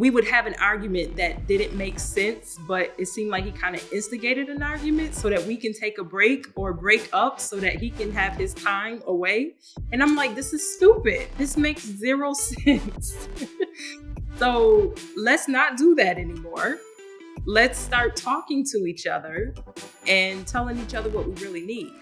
we would have an argument that didn't make sense, but it seemed like he kind of instigated an argument so that we can take a break or break up so that he can have his time away. And I'm like, this is stupid. This makes zero sense. So let's not do that anymore. Let's start talking to each other and telling each other what we really need.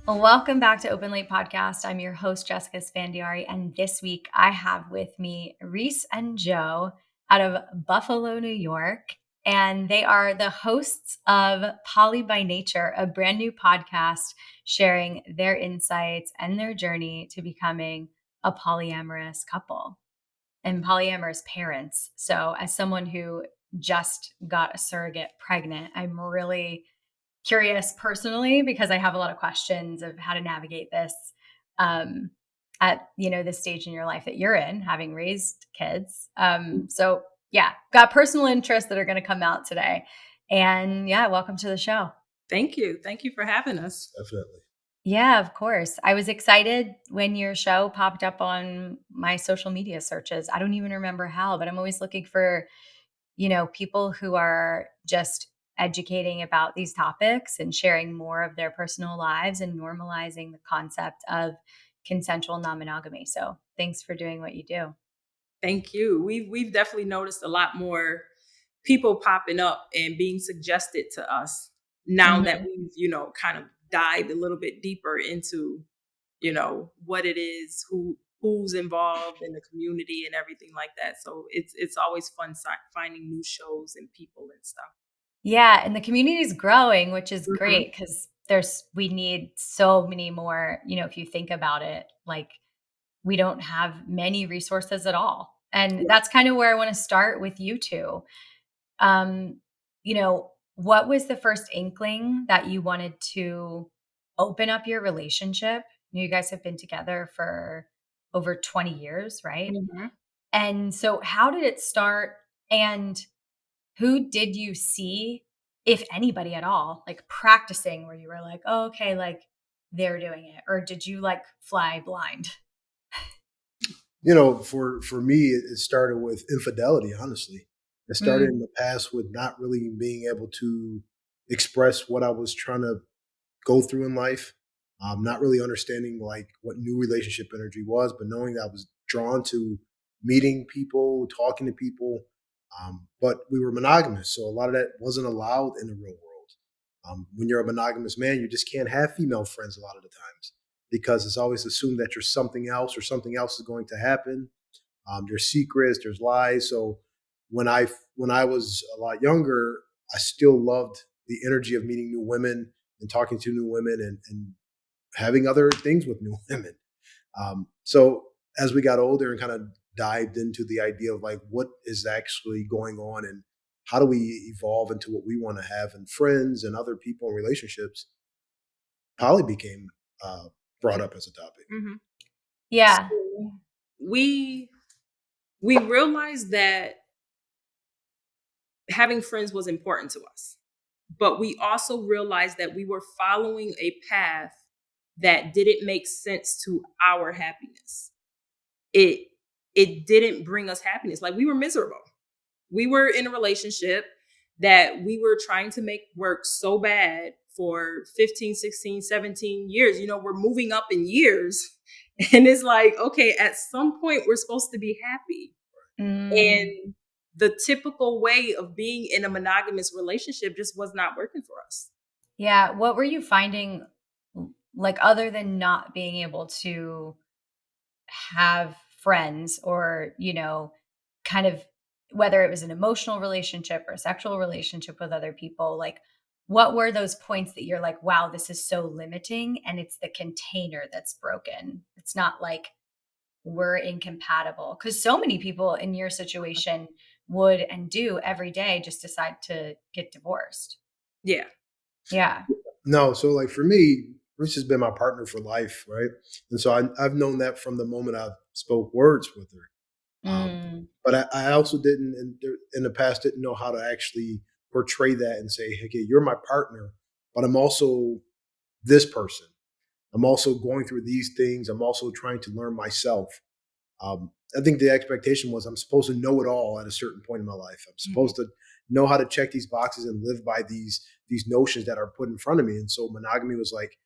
Well, welcome back to Open Late Podcast. I'm your host, Jessica Esfandiary, and this week I have with me Reese and Joe out of Buffalo, New York, and they are the hosts of Poly by Nature, a brand new podcast sharing their insights and their journey to becoming a polyamorous couple and polyamorous parents. So as someone who just got a surrogate pregnant, I'm really curious personally because I have a lot of questions of how to navigate this at this stage in your life that you're in, having raised kids. So yeah, got personal interests that are going to come out today. And yeah, welcome to the show. Thank you. Thank you for having us. Definitely. Yeah, of course. I was excited when your show popped up on my social media searches. I don't even remember how, but I'm always looking for, people who are just educating about these topics and sharing more of their personal lives and normalizing the concept of consensual non-monogamy. So thanks for doing what you do. Thank you. We've definitely noticed a lot more people popping up and being suggested to us now that we've, kind of dived a little bit deeper into, what it is, who's involved in the community and everything like that. So it's always fun finding new shows and people and stuff. Yeah, and the community is growing, which is great because we need so many more, if you think about it, like we don't have many resources at all. And that's kind of where I want to start with you two. What was the first inkling that you wanted to open up your relationship? You guys have been together for over 20 years, right? Mm-hmm. And so how did it start? And who did you see, if anybody at all, like practicing where you were like, oh, okay, like they're doing it? Or did you like fly blind? For me, it started with infidelity, honestly. It started in the past with not really being able to express what I was trying to go through in life. Not really understanding like what new relationship energy was, but knowing that I was drawn to meeting people, talking to people. But we were monogamous, so a lot of that wasn't allowed in the real world. When you're a monogamous man, you just can't have female friends a lot of the times because it's always assumed that you're something else or something else is going to happen. There's secrets, there's lies. So when I was a lot younger, I still loved the energy of meeting new women and talking to new women and having other things with new women. So as we got older and kind of dived into the idea of like what is actually going on and how do we evolve into what we want to have in friends and other people and relationships, poly became brought up as a topic. Mm-hmm. Yeah. So we realized that having friends was important to us, but we also realized that we were following a path that didn't make sense to our happiness. It didn't bring us happiness. Like we were miserable. We were in a relationship that we were trying to make work so bad for 15, 16, 17 years. We're moving up in years. And it's like, okay, at some point we're supposed to be happy. And the typical way of being in a monogamous relationship just was not working for us. Yeah. What were you finding, like, other than not being able to have friends or, kind of whether it was an emotional relationship or a sexual relationship with other people, like what were those points that you're like, wow, this is so limiting and it's the container that's broken. It's not like we're incompatible, because so many people in your situation would and do every day just decide to get divorced. Yeah. Yeah. No, so like for me, Reese has been my partner for life, right? And so I've known that from the moment I spoke words with her. But I also didn't, in the past, didn't know how to actually portray that and say, okay, you're my partner, but I'm also this person. I'm also going through these things. I'm also trying to learn myself. I think the expectation was I'm supposed to know it all at a certain point in my life. I'm supposed to know how to check these boxes and live by these notions that are put in front of me. And so monogamy was like,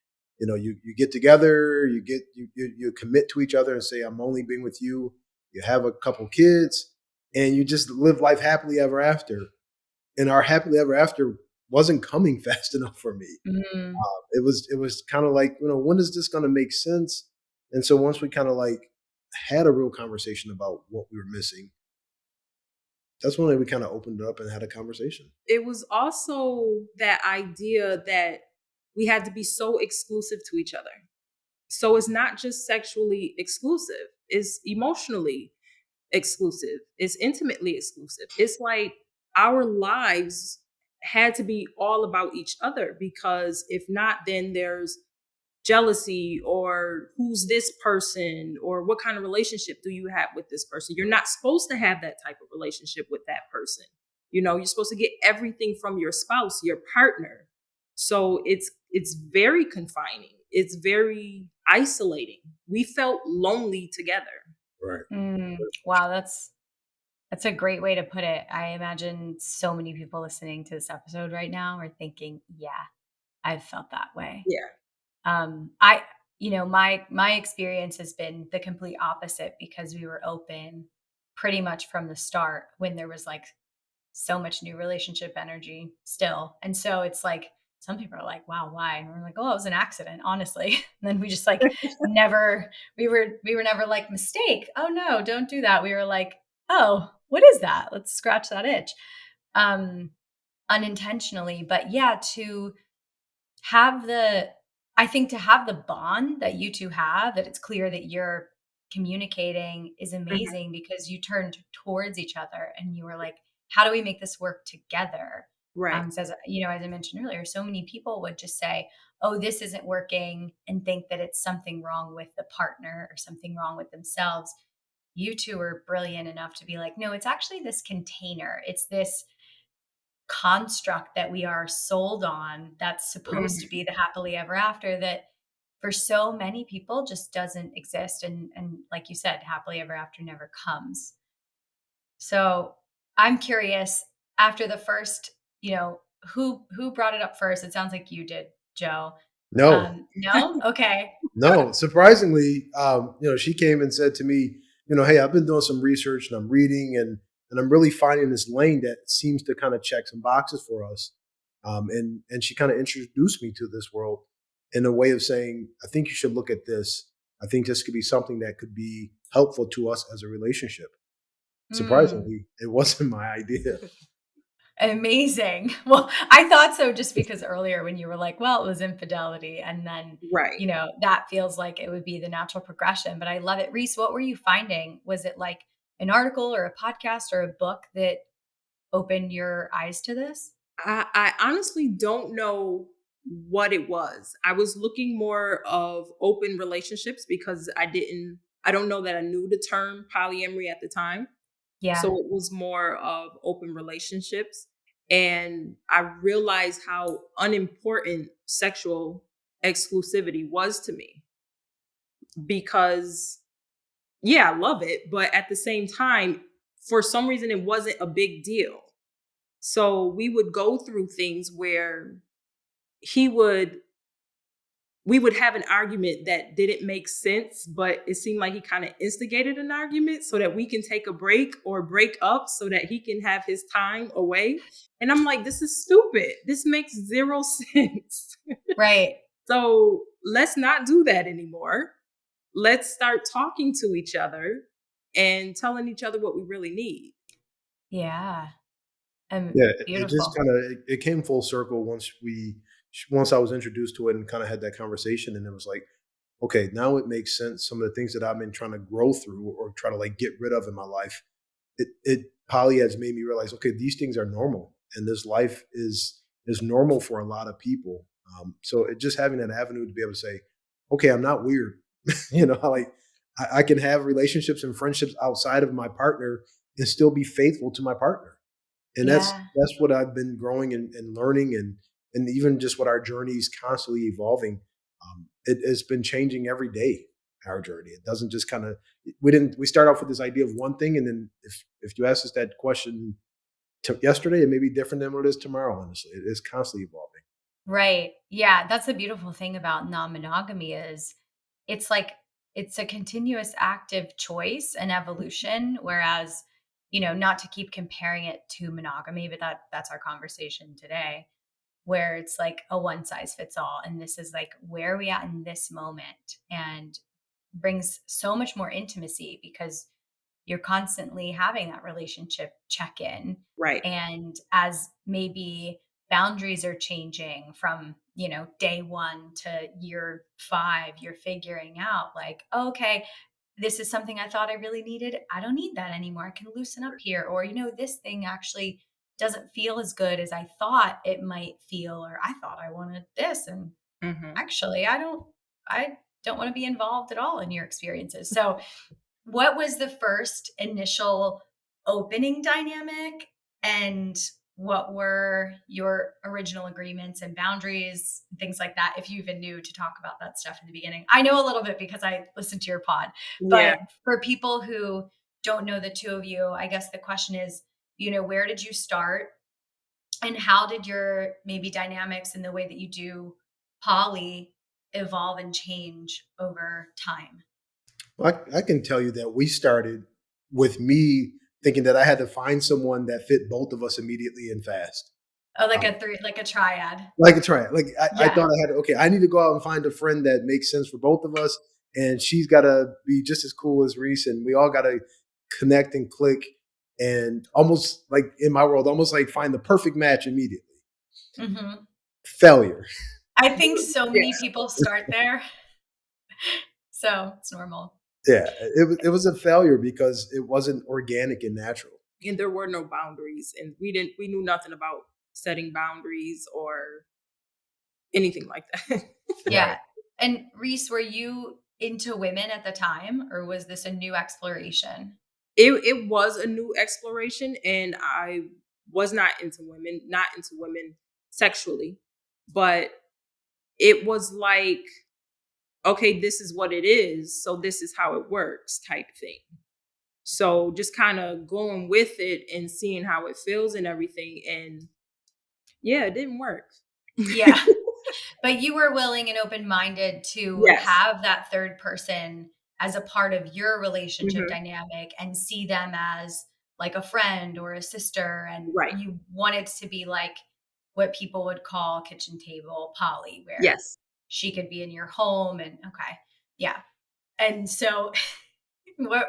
you get together, you commit to each other and say, I'm only being with you. You have a couple kids and you just live life happily ever after. And our happily ever after wasn't coming fast enough for me. It was kind of like, when is this going to make sense? And so once we kind of like had a real conversation about what we were missing, that's when we kind of opened it up and had a conversation. It was also that idea that we had to be so exclusive to each other. So it's not just sexually exclusive, it's emotionally exclusive, it's intimately exclusive. It's like our lives had to be all about each other, because if not, then there's jealousy, or who's this person, or what kind of relationship do you have with this person. You're not supposed to have that type of relationship with that person. You're supposed to get everything from your spouse, your partner. So it's very confining. It's very isolating. We felt lonely together. Right. Wow, that's a great way to put it. I imagine so many people listening to this episode right now are thinking, yeah, I've felt that way. Yeah. My experience has been the complete opposite, because we were open pretty much from the start when there was like so much new relationship energy still. And so it's like, some people are like, wow, why? And we're like, oh, it was an accident, honestly. And then we just like never, we were never like, mistake. Oh no, don't do that. We were like, oh, what is that? Let's scratch that itch. Unintentionally. But yeah, I think to have the bond that you two have, that it's clear that you're communicating, is amazing, because you turned towards each other and you were like, how do we make this work together? Right. So as I mentioned earlier, so many people would just say, oh, this isn't working, and think that it's something wrong with the partner or something wrong with themselves. You two were brilliant enough to be like, no, it's actually this container. It's this construct that we are sold on that's supposed to be the happily ever after, that for so many people just doesn't exist. And like you said, happily ever after never comes. So I'm curious, after the first, who brought it up first? It sounds like you did, Joe. No. No? Okay. No, surprisingly, she came and said to me, hey, I've been doing some research and I'm reading and I'm really finding this lane that seems to kind of check some boxes for us. And she kind of introduced me to this world in a way of saying, I think you should look at this. I think this could be something that could be helpful to us as a relationship. Surprisingly, it wasn't my idea. Amazing. Well, I thought so, just because earlier when you were like, well, it was infidelity. And then, Right. That feels like it would be the natural progression, but I love it. Reese, what were you finding? Was it like an article or a podcast or a book that opened your eyes to this? I honestly don't know what it was. I was looking more of open relationships, because I don't know that I knew the term polyamory at the time. Yeah. So it was more of open relationships. And I realized how unimportant sexual exclusivity was to me, because, yeah, I love it. But at the same time, for some reason, it wasn't a big deal. So we would go through things where he would we would have an argument that didn't make sense, but it seemed like he kind of instigated an argument so that we can take a break or break up so that he can have his time away. And I'm like, this is stupid. This makes zero sense. Right. So let's not do that anymore. Let's start talking to each other and telling each other what we really need. Yeah. Yeah, it just Beautiful. kind of it came full circle once I was introduced to it and kind of had that conversation, and it was like, okay, now it makes sense. Some of the things that I've been trying to grow through or try to like get rid of in my life, it poly has made me realize, okay, these things are normal, and this life is normal for a lot of people. So it just having that avenue to be able to say, okay, I'm not weird. Like I can have relationships and friendships outside of my partner and still be faithful to my partner. And that's Yeah. what I've been growing and learning, and even just what our journey is constantly evolving. it's been changing every day, our journey. It doesn't just kind of, we start off with this idea of one thing. And then if you ask us that question yesterday, it may be different than what it is tomorrow, honestly. It is constantly evolving. Right. Yeah. That's the beautiful thing about non-monogamy is it's like, it's a continuous active choice and evolution. Whereas, not to keep comparing it to monogamy, but that's our conversation today, where it's like a one size fits all. And this is like, where are we at in this moment? And brings so much more intimacy because you're constantly having that relationship check in. Right. And as maybe boundaries are changing from, day 1 to year 5, you're figuring out like, okay, this is something I thought I really needed. I don't need that anymore. I can loosen up here. Or, this thing actually doesn't feel as good as I thought it might feel, or I thought I wanted this. And actually, I don't want to be involved at all in your experiences. So what was the first initial opening dynamic, and what were your original agreements and boundaries, things like that, if you even knew to talk about that stuff in the beginning? I know a little bit because I listened to your pod, Yeah. but for people who don't know the two of you, I guess the question is, where did you start, and how did your maybe dynamics and the way that you do poly evolve and change over time? Well, I can tell you that we started with me thinking that I had to find someone that fit both of us immediately and fast. Oh, like a triad. Like a triad. Like I Yeah. thought I need to go out and find a friend that makes sense for both of us. And she's got to be just as cool as Reese. And we all got to connect and click, and almost like in my world, almost like find the perfect match immediately. Mm-hmm. Failure. I think so many people start there. So it's normal. Yeah, it was a failure because it wasn't organic and natural. And there were no boundaries, and we knew nothing about setting boundaries or anything like that. Yeah. Right. And Reese, were you into women at the time, or was this a new exploration? It was a new exploration, and I was not into women sexually, but it was like, okay, this is what it is, so this is how it works type thing. So just kind of going with it and seeing how it feels and everything. And yeah, it didn't work. Yeah. But you were willing and open-minded to Yes. have that third person as a part of your relationship Mhm. dynamic and see them as like a friend or a sister. And Right. you wanted to be like what people would call kitchen table poly, where Yes. she could be in your home. And okay. Yeah. And so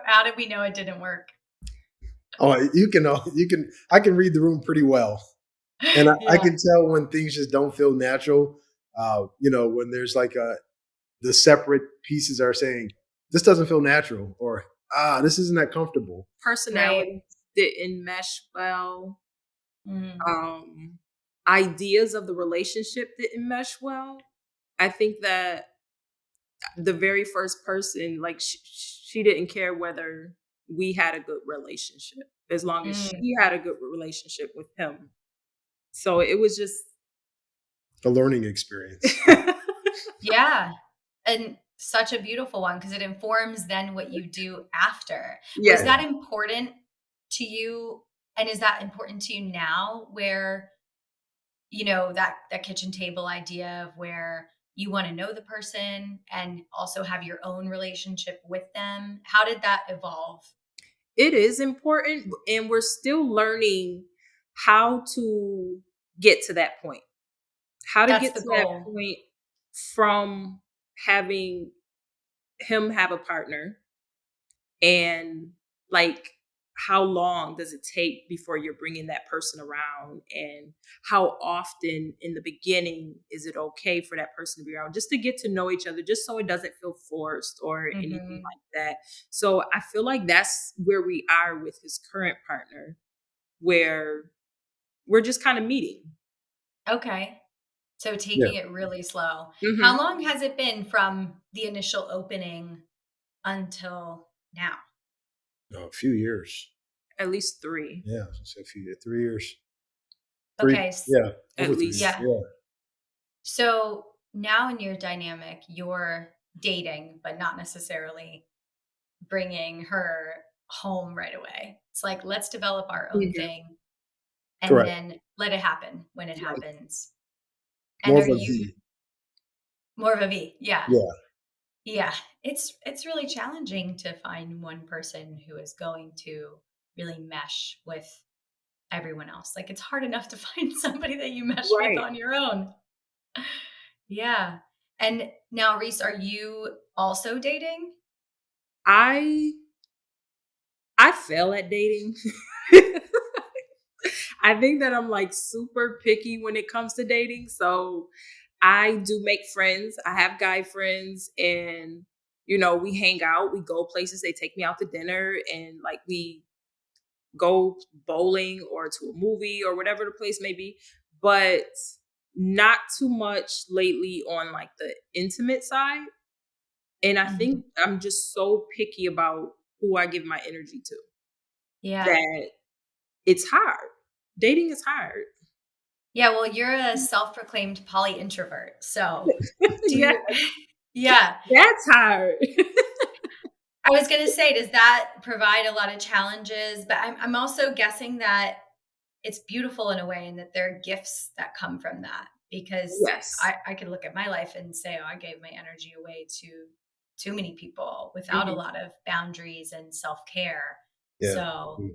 how did we know it didn't work? Oh, I can read the room pretty well. And I Yeah. can tell when things just don't feel natural. When there's like the separate pieces are saying, this doesn't feel natural, or this isn't that comfortable. Personalities didn't mesh well. Mm. Ideas of the relationship didn't mesh well. I think that the very first person, like she didn't care whether we had a good relationship, as long as she had a good relationship with him. So it was just A learning experience. Yeah. And such a beautiful one, because it informs then what you do after. Yeah. Was that important to you? And is that important to you now, where, that kitchen table idea of where you want to know the person and also have your own relationship with them? How did that evolve? It is important, and we're still learning how to get to that point. How to That's get the to that goal. point from having him have a partner, and like, how long does it take before you're bringing that person around, and how often in the beginning is it okay for that person to be around, just to get to know each other, just so it doesn't feel forced or anything like that. So I feel like that's where we are with his current partner, where we're just kind of meeting. Okay. So taking it really slow. Mhm. How long has it been from the initial opening until now? A few years. At least 3. Yeah, a few years. 3 years. Okay. Yeah. At Over 3 least. years. Yeah. Yeah. So now in your dynamic, you're dating, but not necessarily bringing her home right away. It's like, let's develop our own Mhm. thing and Correct. then let it happen when it Right. happens. And More are of a you V. more of a V? Yeah. Yeah. Yeah. It's really challenging to find one person who is going to really mesh with everyone else. Like it's hard enough to find somebody that you mesh with Right. on your own. Yeah. And now, Reese, are you also dating? I fail at dating. I think that I'm like super picky when it comes to dating. So I do make friends. I have guy friends and we hang out, we go places, they take me out to dinner and like we go bowling or to a movie or whatever the place may be. But not too much lately on like the intimate side. And I Mhm. think I'm just so picky about who I give my energy to Yeah. that it's hard. Dating is hard. Yeah, well, you're a self-proclaimed poly introvert. So, do Yeah, you yeah. that's hard. I was gonna say, does that provide a lot of challenges? But I'm also guessing that it's beautiful in a way and that there are gifts that come from that because Yes. I could look at my life and say, oh, I gave my energy away to too many people without a Mhm. lot of boundaries and self-care. Yeah. So,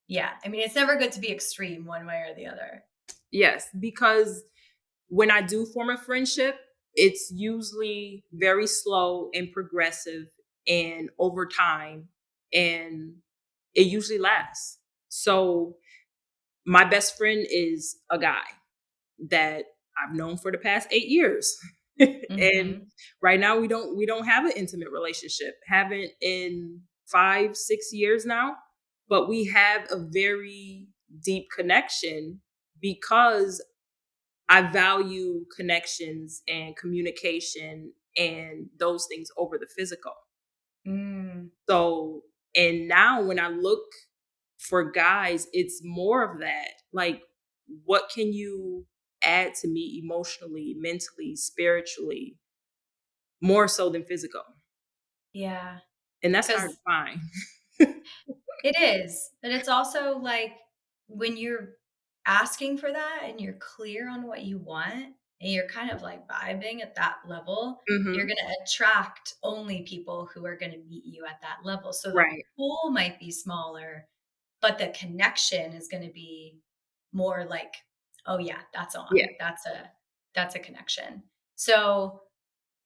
yeah, I mean, it's never good to be extreme one way or the other. Yes, because when I do form a friendship, it's usually very slow and progressive and over time, and it usually lasts. So, my best friend is a guy that I've known for the past 8 years. And Mhm. right now we don't have an intimate relationship. Haven't in 5, 6 years now, but we have a very deep connection because I value connections and communication and those things over the physical. Mm. So, and now when I look for guys, it's more of that. Like, what can you add to me emotionally, mentally, spiritually, more so than physical? Yeah. And that's hard to Because find. it is, but it's also like when you're asking for that and you're clear on what you want and you're kind of like vibing at that level, you're Hmm. going to attract only people who are going to meet you at that level. So the Right. pool might be smaller, but the connection is going to be more like, oh yeah, that's Yeah. on. That's a connection. So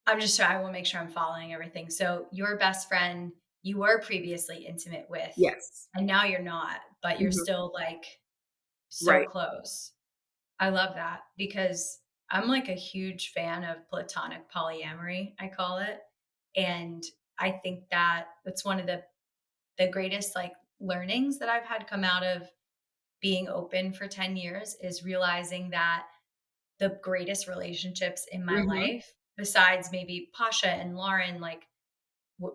I'm just trying, I want to make sure I'm following everything. So your best friend you were previously intimate with, Yes. and now you're not, but you're Hmm. still like so Right. close. I love that because I'm like a huge fan of platonic polyamory, I call it. And I think that that's one of the greatest like learnings that I've had come out of being open for 10 years is realizing that the greatest relationships in my Hmm. life besides maybe Pasha and Lauren like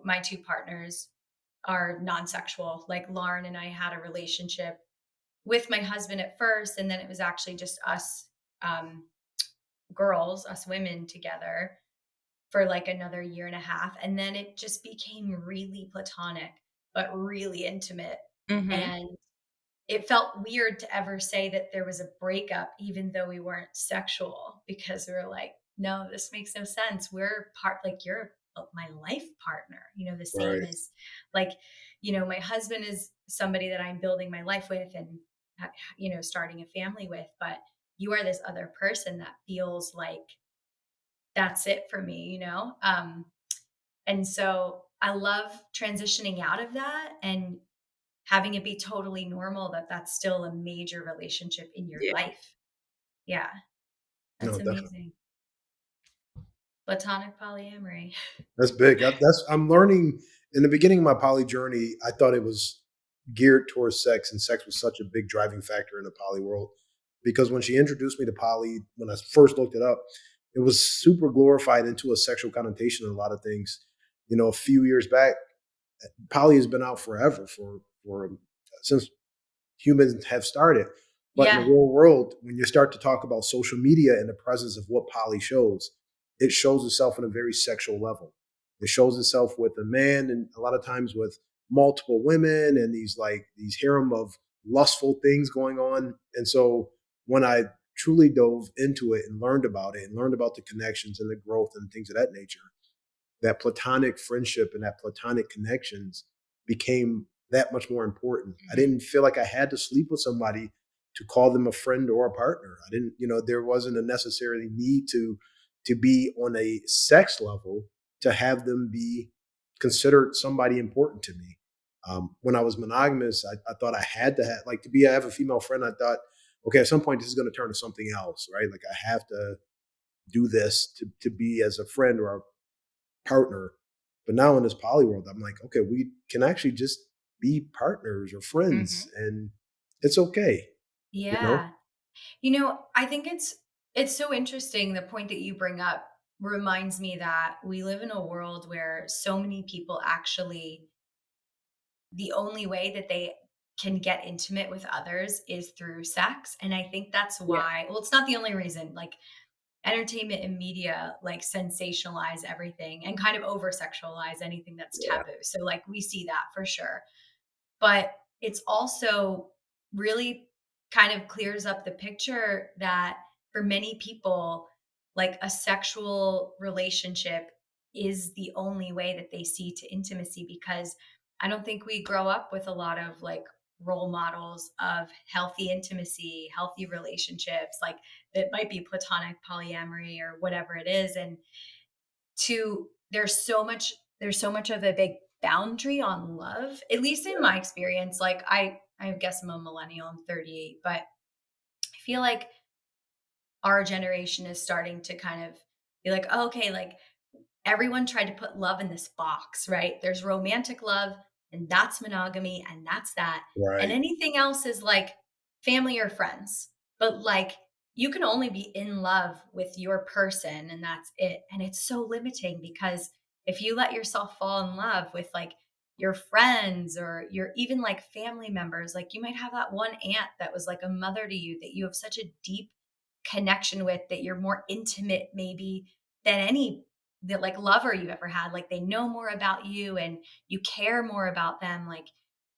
my two partners are non-sexual. Like Lauren and I had a relationship with my husband at first, and then it was actually just us um, girls, us women together for like another year and a half, and then it just became really platonic, but really intimate, Hmm. and it felt weird to ever say that there was a breakup, even though we weren't sexual, because we were like, no, this makes no sense. We're part, like, you're my life partner, the same Right. as like, my husband is somebody that I'm building my life with and, starting a family with. But you are this other person that feels like that's it for me, and so I love transitioning out of that and having it be totally normal that that's still a major relationship in your Yeah. life. Yeah, No, that's definitely. amazing. Platonic polyamory. That's big. I'm learning. In the beginning of my poly journey, I thought it was geared towards sex, and sex was such a big driving factor in the poly world. Because when she introduced me to poly, when I first looked it up, it was super glorified into a sexual connotation in a lot of things. A few years back, poly has been out forever for since humans have started. But in the Yeah. real world, when you start to talk about social media and the presence of what poly shows, it shows itself on a very sexual level. It shows itself with a man, and a lot of times with multiple women, and these harem of lustful things going on. And so when I truly dove into it and learned about it and learned about the connections and the growth and things of that nature, that platonic friendship and that platonic connections became that much more important. I didn't feel like I had to sleep with somebody to call them a friend or a partner. I didn't, there wasn't a necessarily need to be on a sex level to have them be considered somebody important to me. When I was monogamous, I thought I had to have, I have a female friend. I thought, okay, at some point this is going to turn to something else, right? Like I have to do this to be as a friend or a partner. But now in this poly world, I'm like, okay, we can actually just be partners or friends, and it's okay. Yeah. I think it's so interesting. The point that you bring up reminds me that we live in a world where so many people actually, the only way that they can get intimate with others is through sex. And I think that's Yeah. why, well, it's not the only reason. Like entertainment and media like sensationalize everything and kind of over sexualize anything that's Yeah. taboo. So like we see that for sure. But it's also really kind of clears up the picture that for many people, like a sexual relationship is the only way that they see to intimacy, because I don't think we grow up with a lot of like role models of healthy intimacy, healthy relationships, like it might be platonic polyamory or whatever it is. And to there's so much of a big boundary on love, at least in my experience. Like I guess I'm a millennial, I'm 38, but I feel like our generation is starting to kind of be like, oh, okay, like everyone tried to put love in this box, right? There's romantic love, and that's monogamy, and that's that. And Right. anything else is like family or friends. But like you can only be in love with your person, and that's it. And it's so limiting, because if you let yourself fall in love with like your friends or your even like family members, like you might have that one aunt that was like a mother to you that you have such a deep connection with, that you're more intimate maybe than any that like lover you ever had. Like they know more about you and you care more about them, like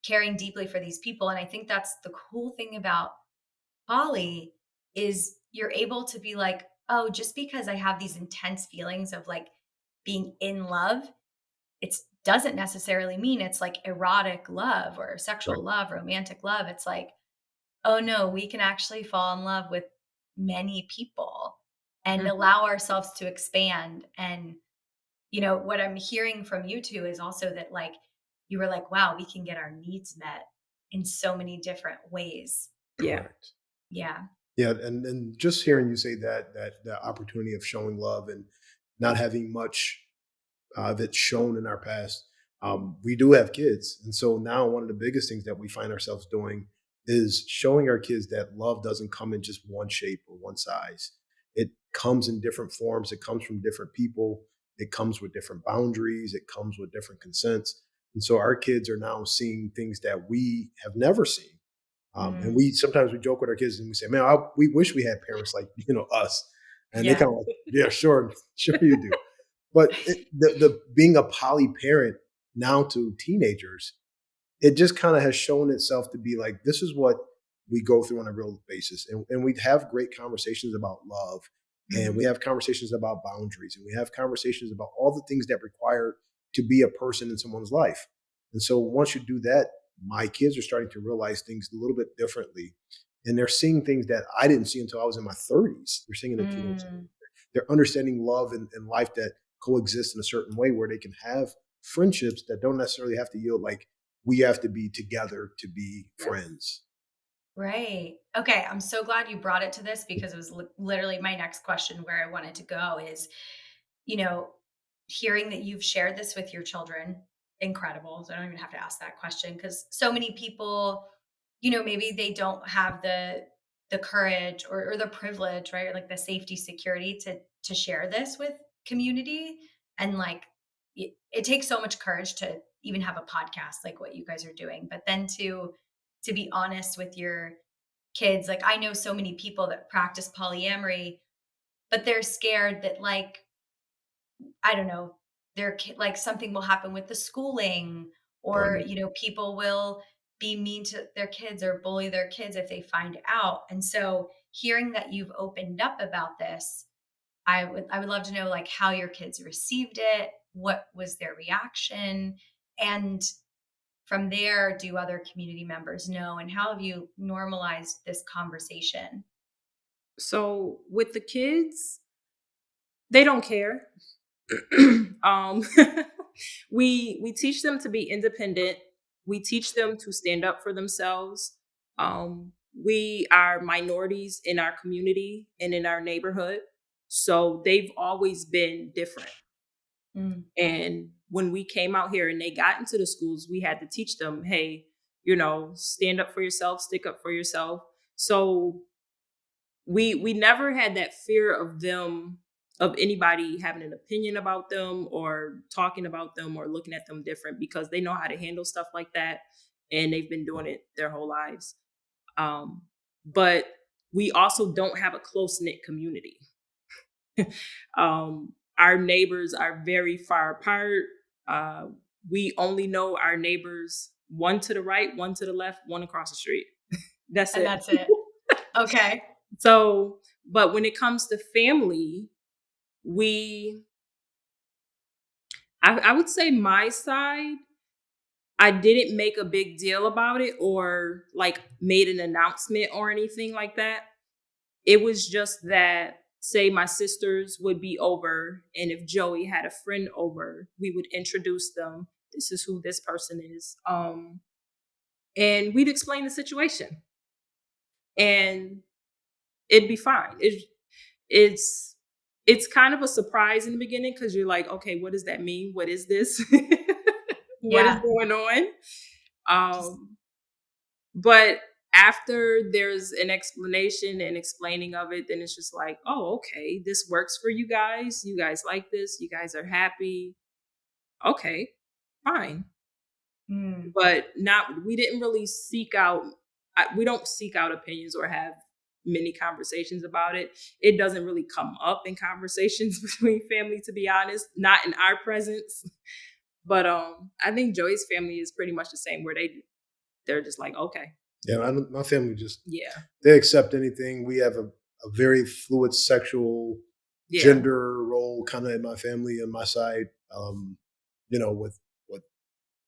caring deeply for these people. And I think that's the cool thing about poly, is you're able to be like, oh, just because I have these intense feelings of like being in love, it doesn't necessarily mean it's like erotic love or Right. sexual love, romantic love. It's like, oh no, we can actually fall in love with many people and allow ourselves to expand. And what I'm hearing from you two is also that like you were like, wow, we can get our needs met in so many different ways. Yeah. Correct. Yeah. Yeah, and just hearing you say that opportunity of showing love and not having much that's shown in our past. We do have kids. And so now one of the biggest things that we find ourselves doing is showing our kids that love doesn't come in just one shape or one size. It comes in different forms. It comes from different people. It comes with different boundaries. It comes with different consents. And so our kids are now seeing things that we have never seen. And Mm. we sometimes we joke with our kids and we say, "Man, we wish we had parents like us." And they Yeah. kind of like, "Yeah, sure, sure you do." But the being a poly parent now to teenagers, it just kind of has shown itself to be like, this is what we go through on a real basis. And we have great conversations about love, and we Mhm. have conversations about boundaries, and we have conversations about all the things that require to be a person in someone's life. And so once you do that, my kids are starting to realize things a little bit differently. And they're seeing things that I didn't see until I was in my 30s. They're seeing it, Mm. they're understanding love and life that coexist in a certain way where they can have friendships that don't necessarily have to yield like we have to be together to be friends. Right. Okay. I'm so glad you brought it to this, because it was literally my next question where I wanted to go is, you know, hearing that you've shared this with your children, incredible. So I don't even have to ask that question, because so many people, maybe they don't have the courage or the privilege, right? Or like the safety, security to share this with community. And like it takes so much courage to even have a podcast like what you guys are doing. But then to be honest with your kids, like I know so many people that practice polyamory, but they're scared that like I don't know, like something will happen with the schooling, or, people will be mean to their kids or bully their kids if they find out. And so hearing that you've opened up about this, I would love to know like how your kids received it, what was their reaction, and from there, do other community members know, and how have you normalized this conversation? So with the kids, they don't care. um, we teach them to be independent. We teach them to stand up for themselves. We are minorities in our community and in our neighborhood, so they've always been different. Mm. And when we came out here and they got into the schools, we had to teach them, hey, stand up for yourself, stick up for yourself. So we never had that fear of anybody having an opinion about them or talking about them or looking at them different, because they know how to handle stuff like that and they've been doing it their whole lives. But we also don't have a close-knit community. Our neighbors are very far apart. We only know our neighbors, one to the right, one to the left, one across the street. That's And it. that's it. Okay. So, but when it comes to family, I would say my side, I didn't make a big deal about it or like made an announcement or anything like that. It was just that, say my sisters would be over, and if Joey had a friend over, we would introduce them. This is who this person is. And we'd explain the situation. And it'd be fine. It's kind of a surprise in the beginning because you're like, okay, what does that mean? What is this? What is Yeah. going on? But after there's an explanation and explaining of it, then it's just like, oh, okay, this works for you guys. You guys like this. You guys are happy. Okay, fine. Mm. But we didn't really we don't seek out opinions or have many conversations about it. It doesn't really come up in conversations between family, to be honest, not in our presence. But I think Joey's family is pretty much the same, where they're just like, okay. Yeah, my family Yeah. they accept anything. We have a very fluid sexual gender role kind of in my family and my side. With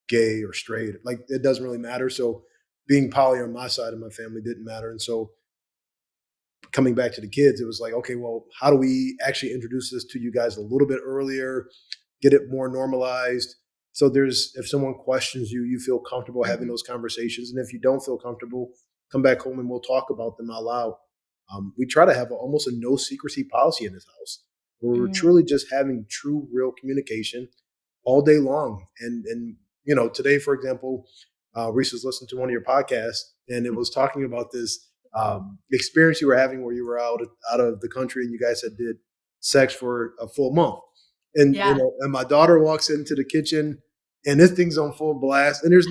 gay or straight, like it doesn't really matter. So being poly on my side of my family didn't matter. And so coming back to the kids, it was like, okay, well, how do we actually introduce this to you guys a little bit earlier, get it more normalized? So if someone questions you, you feel comfortable having those conversations. And if you don't feel comfortable, come back home and we'll talk about them out loud. We try to have almost a no secrecy policy in this house, where we're truly just having true, real communication all day long. And today, for example, Reese was listening to one of your podcasts, and it was talking about this experience you were having where you were out of the country and you guys had did sex for a full month. And and my daughter walks into the kitchen and this thing's on full blast and there's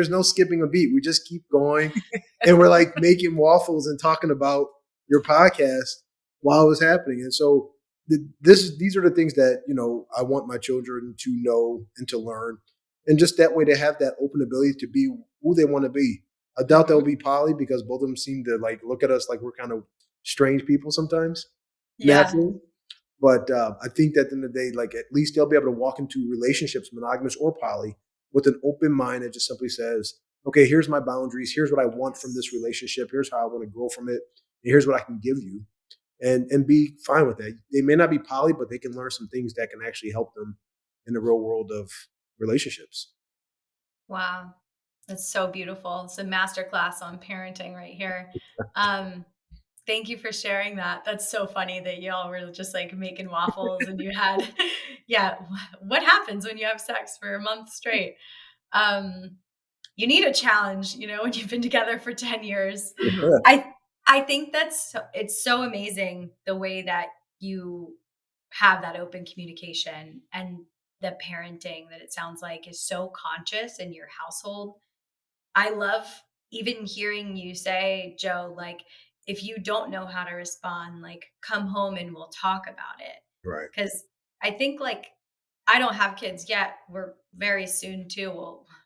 no skipping a beat. We just keep going and we're like making waffles and talking about your podcast while it was happening. And so these are the things that, I want my children to know and to learn. And just that way they have that open ability to be who they want to be. I doubt they'll be poly because both of them seem to like look at us like we're kind of strange people sometimes, naturally. But I think that at the end of the day, like at least they'll be able to walk into relationships, monogamous or poly, with an open mind that just simply says, okay, here's my boundaries. Here's what I want from this relationship. Here's how I want to grow from it. And here's what I can give you. And be fine with that. They may not be poly, but they can learn some things that can actually help them in the real world of relationships. Wow. That's so beautiful. It's a masterclass on parenting right here. Thank you for sharing that. That's so funny that y'all were just like making waffles and you had, what happens when you have sex for a month straight? You need a challenge, when you've been together for 10 years. I think it's so amazing the way that you have that open communication and the parenting that it sounds like is so conscious in your household. I love even hearing you say, Joe, like, if you don't know how to respond, like, come home and we'll talk about it. Right. Because I think like I don't have kids yet. We're very soon too.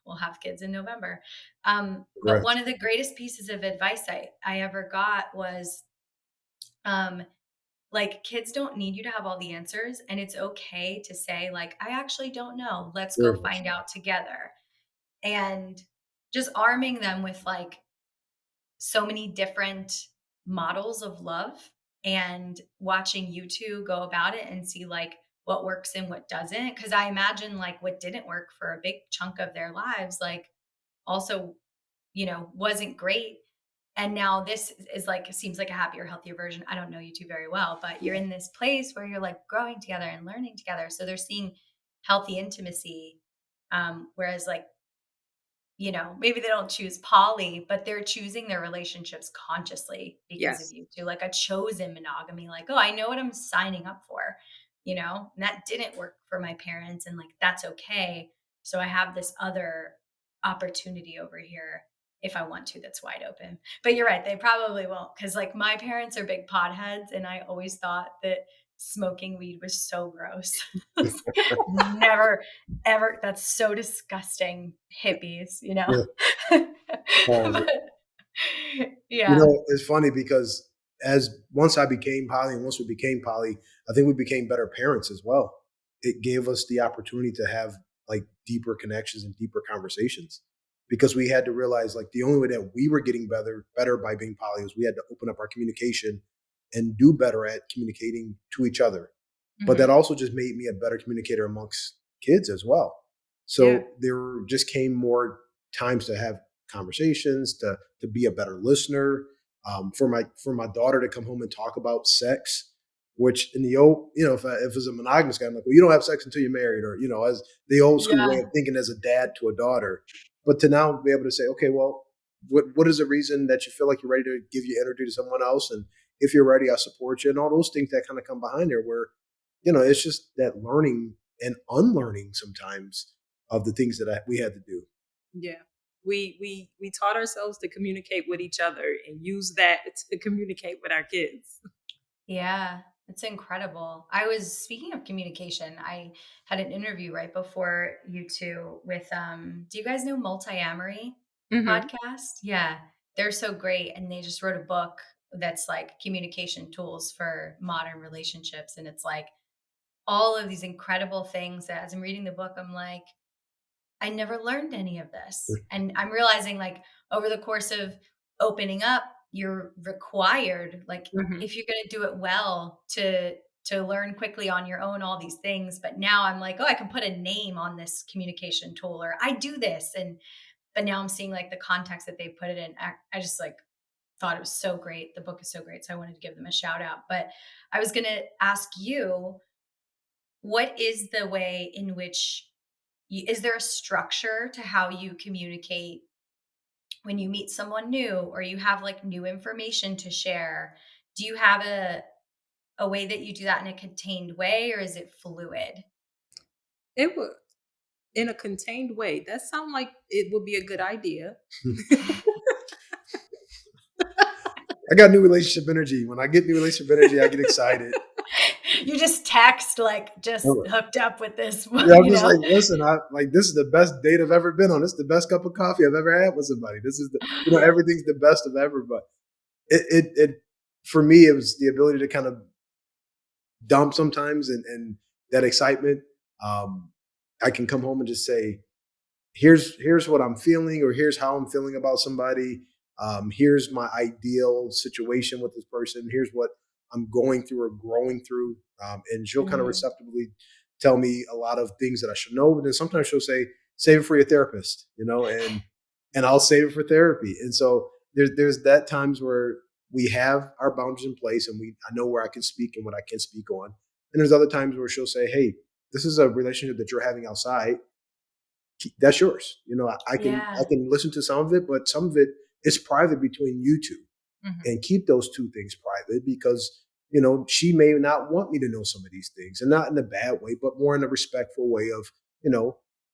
We'll have kids in November. But one Congrats. of the greatest pieces of advice I ever got was, um, like, kids don't need you to have all the answers, and it's okay to say, like, I actually don't know. Let's go Very much find so. out together. And just arming them with like so many different models of love, and watching you two go about it and see like what works and what doesn't. Cause I imagine like what didn't work for a big chunk of their lives, like also, wasn't great. And now this is like, seems like a happier, healthier version. I don't know you two very well, but you're Yeah. in this place where you're like growing together and learning together. So they're seeing healthy intimacy. Whereas like, maybe they don't choose poly, but they're choosing their relationships consciously because of Yes. you two, like a chosen monogamy, like, oh, I know what I'm signing up for, and that didn't work for my parents. And like, that's okay. So I have this other opportunity over here if I want to, that's wide open. But you're right. They probably won't. Cause like my parents are big potheads, and I always thought that smoking weed was so gross. Never ever. That's so disgusting, hippies, Yeah. Um, But yeah. It's funny because as once I became poly and once we became poly, I think we became better parents as well. It gave us the opportunity to have like deeper connections and deeper conversations because we had to realize like the only way that we were getting better by being poly was we had to open up our communication and do better at communicating to each other. But that Mhm. also just made me a better communicator amongst kids as well. Yeah. So there just came more times to have conversations, to be a better listener, for my daughter to come home and talk about sex. Which in the old, if it's a monogamous guy, I'm like, well, you don't have sex until you're married, or as the old school way Yeah. of thinking as a dad to a daughter. But to now be able to say, okay, well, what is the reason that you feel like you're ready to give your energy to someone else, and if you're ready, I support you, and all those things that kind of come behind there, where it's just that learning and unlearning sometimes of the things that we had to do. Yeah. We taught ourselves to communicate with each other and use that to communicate with our kids. Yeah. It's incredible. I was speaking of communication. I had an interview right before you two with do you guys know Multiamory Hmm. podcast? Yeah. They're so great, and they just wrote a book that's like communication tools for modern relationships, and it's like all of these incredible things that as I'm reading the book, I'm like, I never learned any of this. And I'm realizing like over the course of opening up, you're required, like Hmm. if you're going to do it well, to learn quickly on your own all these things. But now I'm like, oh, I can put a name on this communication tool, or I do this. And but now I'm seeing like the context that they put it in. I just like thought it was so great. The book is so great. So I wanted to give them a shout out. But I was going to ask you, what is the way in which is there a structure to how you communicate when you meet someone new, or you have like new information to share? Do you have a way that you do that in a contained way, or is it fluid? It would in a contained way. That sounds like it would be a good idea. I got new relationship energy. When I get new relationship energy, I get excited. You just text like just hooked up with this, Yeah, I'm just like, listen, I like this is the best date I've ever been on. This is the best cup of coffee I've ever had with somebody. This is everything's the best of ever. But it for me, it was the ability to kind of dump sometimes, and that excitement. Um, I can come home and just say, here's what I'm feeling, or here's how I'm feeling about somebody. Here's my ideal situation with this person. Here's what I'm going through or growing through. And she'll kind of Mhm. receptively tell me a lot of things that I should know. But then sometimes she'll say, save it for your therapist, and I'll save it for therapy. And so there's that times where we have our boundaries in place, and I know where I can speak and what I can speak on. And there's other times where she'll say, hey, this is a relationship that you're having outside, that's yours. I Yeah. can listen to some of it, but some of it is private between you two, Mhm. and keep those two things private because she may not want me to know some of these things, and not in a bad way, but more in a respectful way of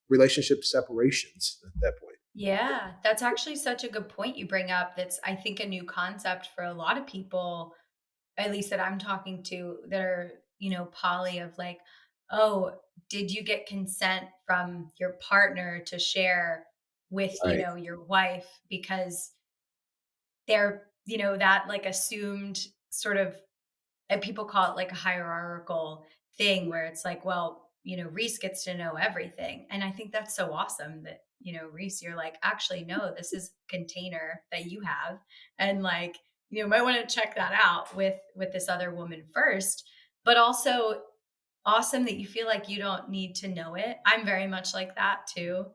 relationship separations at that point. Yeah, that's actually such a good point you bring up. That's, I think, a new concept for a lot of people, at least that I'm talking to, that are, poly, of like, oh, did you get consent from your partner to share with, Right. your wife? Because they're, that like assumed sort of, and people call it like a hierarchical thing where it's like, well, Reese gets to know everything. And I think that's so awesome that, Reese, you're like, actually, no, this is a container that you have. And like, might want to check that out with this other woman first, but also awesome that you feel like you don't need to know it. I'm very much like that too.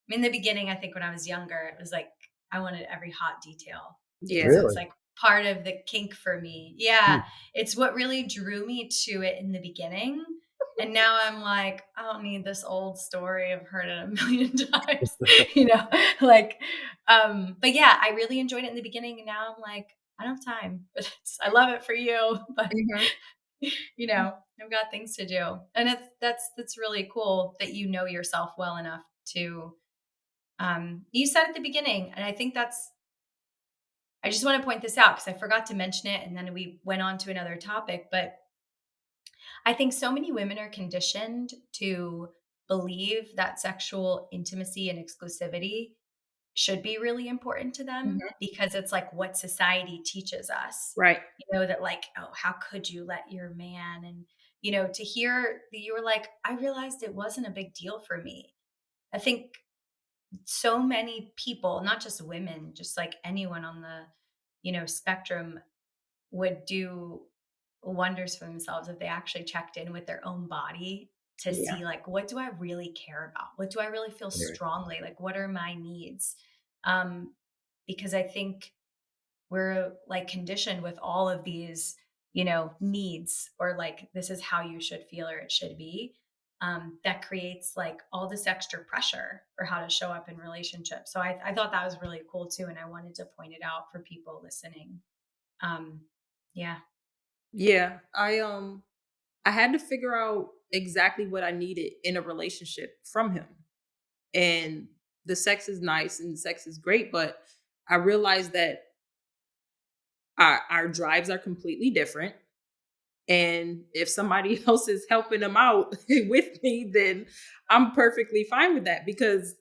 In the beginning, I think when I was younger, it was like I wanted every hot detail because Yeah. it's Really? like part of the kink for me. Yeah, it's what really drew me to it in the beginning. And now I'm like, I don't need this old story. I've heard it a million times, like, but yeah, I really enjoyed it in the beginning. And now I'm like, I don't have time, but I love it for you. But Mhm. I've got things to do. And that's really cool that you know yourself well enough to, you said at the beginning, and I think I just want to point this out because I forgot to mention it and then we went on to another topic, but I think so many women are conditioned to believe that sexual intimacy and exclusivity should be really important to them Mhm. because it's like what society teaches us. Right. That like, oh, how could you let your man, and to hear that you were like, I realized it wasn't a big deal for me. I think so many people, not just women, just like anyone on the, spectrum would do wonders for themselves if they actually checked in with their own body to Yeah. see like, what do I really care about? What do I really feel Right. strongly? Like, what are my needs? Um, because I think we're like conditioned with all of these, needs, or like, this is how you should feel or it should be. That creates like all this extra pressure for how to show up in relationships. So I thought that was really cool too. And I wanted to point it out for people listening. Um, yeah. Yeah. I had to figure out exactly what I needed in a relationship from him. And the sex is nice and the sex is great, but I realized that our drives are completely different. And if somebody else is helping them out with me, then I'm perfectly fine with that because,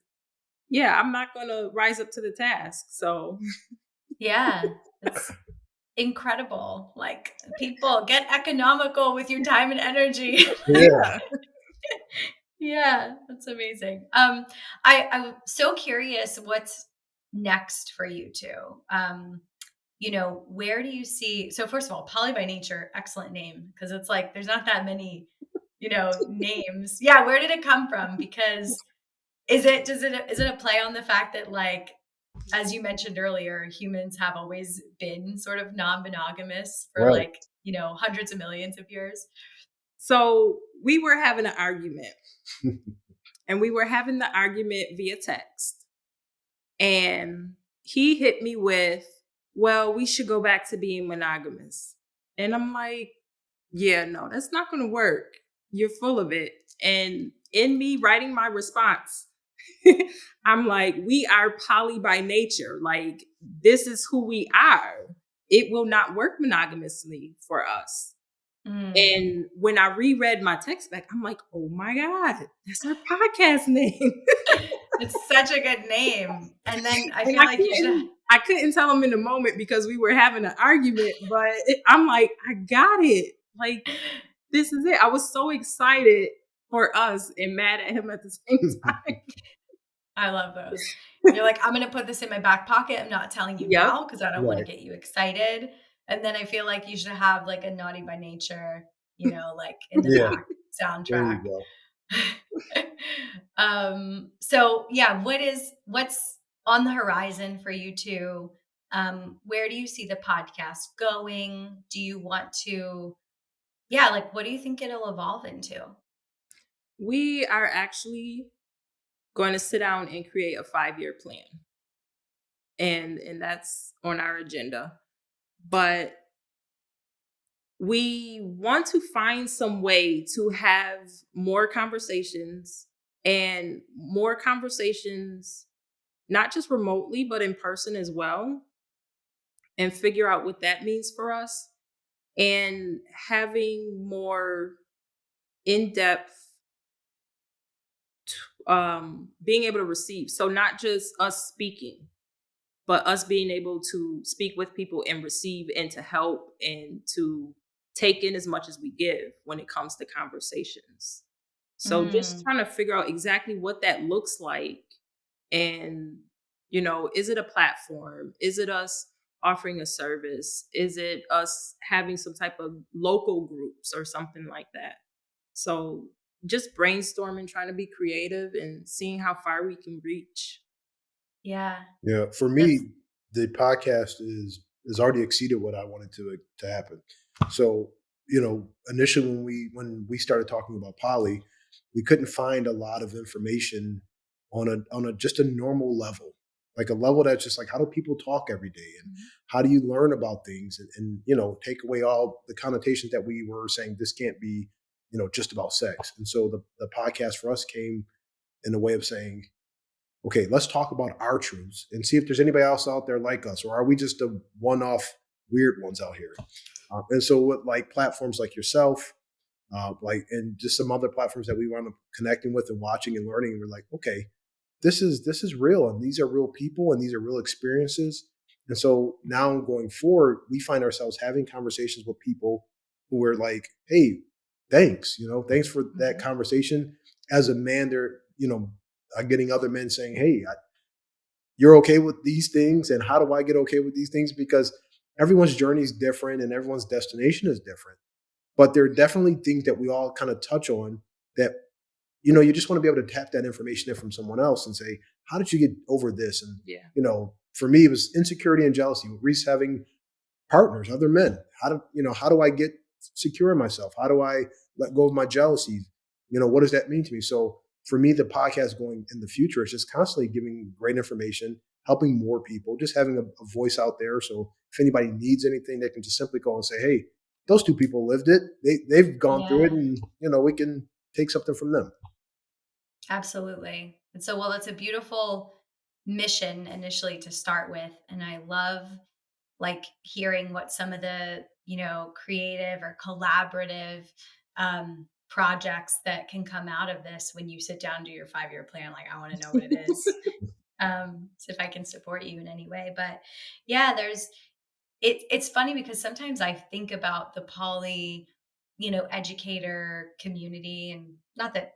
yeah, I'm not going to rise up to the task. So, Yeah. It's incredible. Like, people, get economical with your time and energy. Yeah. yeah. Yeah, that's amazing. I'm so curious what's next for you two. Where do you see, so first of all, Poly by Nature, excellent name, because it's like there's not that many, names. Yeah, where did it come from? Because is it a play on the fact that, like, as you mentioned earlier, humans have always been sort of non-monogamous for Right. like, hundreds of millions of years? So we were having an argument and we were having the argument via text. And he hit me with, well, we should go back to being monogamous. And I'm like, yeah, no, that's not going to work. You're full of it. And in me writing my response, I'm like, we are poly by nature. Like, this is who we are. It will not work monogamously for us. Mm. And when I reread my text back, I'm like, oh my God, that's our podcast name. It's such a good name. And then I And feel like you should. I couldn't tell him in the moment because we were having an argument, but I'm like, I got it. Like, this is it. I was so excited for us and mad at him at the same time. I love those. You're like, I'm going to put this in my back pocket. I'm not telling you Yep. now because I don't want to Right. get you excited. And then I feel like you should have like a Naughty by Nature, like in the Yeah. back There you soundtrack. go. So yeah, what's on the horizon for you two? Where do you see the podcast going? Do you want to, yeah, like, what do you think it'll evolve into? We are actually going to sit down and create a 5-year plan. And that's on our agenda. But we want to find some way to have more conversations and more conversations, not just remotely, but in person as well, and figure out what that means for us. And having more in-depth being able to receive. So not just us speaking, but us being able to speak with people and receive and to help and to take in as much as we give when it comes to conversations. So just trying to figure out exactly what that looks like. And, is it a platform? Is it us offering a service? Is it us having some type of local groups or something like that? So just brainstorming, trying to be creative and seeing how far we can reach. Yeah. Yeah, for me, the podcast is already exceeded what I wanted to happen. So, initially when we started talking about poly, we couldn't find a lot of information on a just a normal level, like a level that's just like, how do people talk every day, and how do you learn about things, and take away all the connotations that we were saying this can't be just about sex. And so the podcast for us came in a way of saying, okay, let's talk about our truths and see if there's anybody else out there like us, or are we just the one-off weird ones out here? And so with like platforms like yourself, and just some other platforms that we wound up connecting with and watching and learning, and we're like, okay, this is real, and these are real people, and these are real experiences. And so now going forward, we find ourselves having conversations with people who are like, hey, thanks, thanks for that conversation. As a man, they're, getting other men saying, hey, you're okay with these things, and how do I get okay with these things? Because everyone's journey is different and everyone's destination is different. But there are definitely things that we all kind of touch on that, you just want to be able to tap that information in from someone else and say, how did you get over this? And, for me, it was insecurity and jealousy. With Reese having partners, other men. How do I get secure in myself? How do I let go of my jealousies? What does that mean to me? So for me, the podcast going in the future is just constantly giving great information, helping more people, just having a voice out there. So if anybody needs anything, they can just simply go and say, hey, those two people lived it. They've gone through it, and we can take something from them. Absolutely. And so, well, it's a beautiful mission initially to start with. And I love like hearing what some of the, creative or collaborative projects that can come out of this when you sit down, do your 5-year plan. Like, I want to know what it is. So if I can support you in any way. But yeah, it's funny because sometimes I think about the poly, educator community, and not that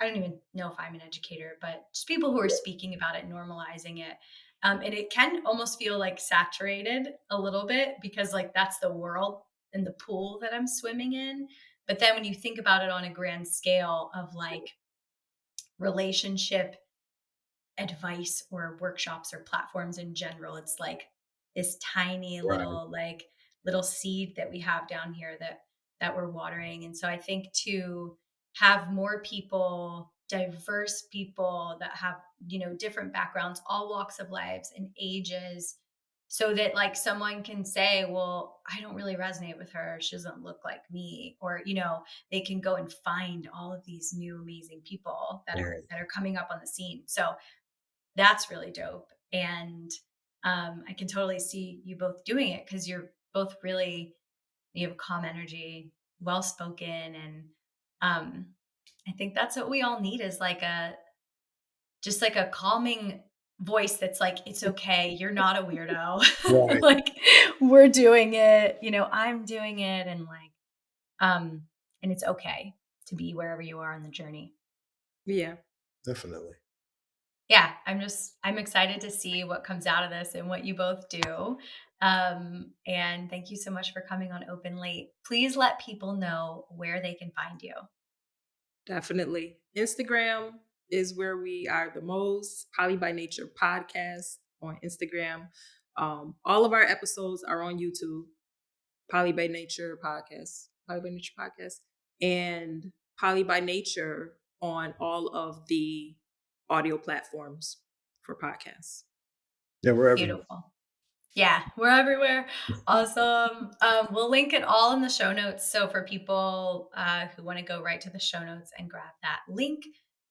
I don't even know if I'm an educator, but just people who are speaking about it, normalizing it. And it can almost feel like saturated a little bit because like that's the world and the pool that I'm swimming in. But then when you think about it on a grand scale of like relationship advice or workshops or platforms in general, it's like this tiny little seed that we have down here that we're watering. And so I think to have more people, diverse people that have different backgrounds, all walks of lives and ages, so that like someone can say, well, I don't really resonate with her, she doesn't look like me, or they can go and find all of these new amazing people that are coming up on the scene. So that's really dope. And I can totally see you both doing it because you're both really, you have calm energy, well spoken. And I think that's what we all need is just like a calming voice that's like, it's okay. You're not a weirdo. Right. Like we're doing it, I'm doing it. And like, and it's okay to be wherever you are on the journey. Yeah. Definitely. Yeah, I'm excited to see what comes out of this and what you both do. And thank you so much for coming on Open Late. Please let people know where they can find you. Definitely. Instagram is where we are the most. Poly by Nature podcast on Instagram. All of our episodes are on YouTube. Poly by Nature podcast. Poly by Nature podcast. And Poly by Nature on all of the audio platforms for podcasts. Yeah, we're everywhere. Beautiful. Yeah, we're everywhere. Awesome. We'll link it all in the show notes. So for people who want to go right to the show notes and grab that link,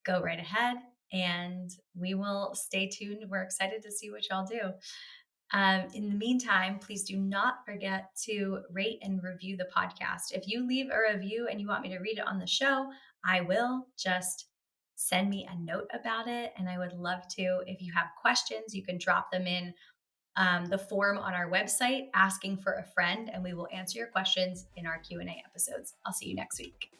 go right ahead and we will stay tuned. We're excited to see what y'all do. In the meantime, please do not forget to rate and review the podcast. If you leave a review and you want me to read it on the show, I will. Just send me a note about it. And I would love to. If you have questions, you can drop them in the form on our website, asking for a friend, and we will answer your questions in our Q&A episodes. I'll see you next week.